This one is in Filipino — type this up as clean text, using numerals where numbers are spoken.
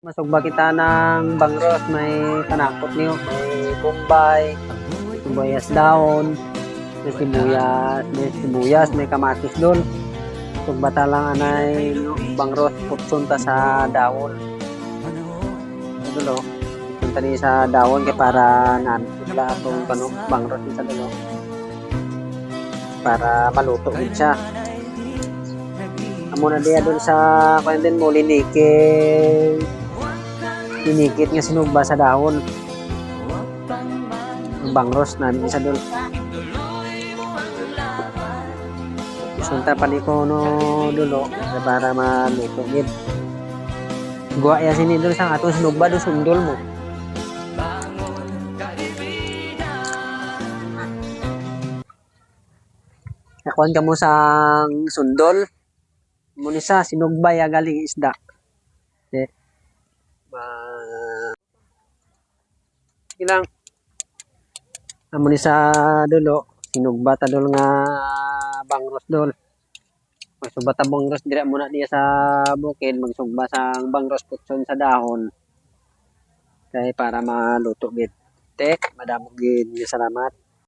Masugba kita ng bangros, may panakot niyo, may bombay, sibuyas daon, may sibuyas, may kamatis doon. Sugba ta lang anay no, bangros putsun ta sa daon. Dulo, punta ni sa daon kay para nanputla atong kano bangros sa dulo. Para maluto din siya. Amo na diya doon sa kanya din mo linikit nga sinugba sa dahon. Ang bangros namin isa doon. Sunta pa ni ko no dulo para maluto gid. Guwa ya sini doon sa atong sinugba do sundol mo. Nakuan ka mo sa sundol. Muna sa sinugba ya galing isda. Ilang amo ni sa dulo sinugba ta dol nga bangros dol. Magsugba ta bangros dira muna diya sa bukid magsugba sang bangros putson sa dahon. Kay para maluto gid. Tek, madamo gid salamat.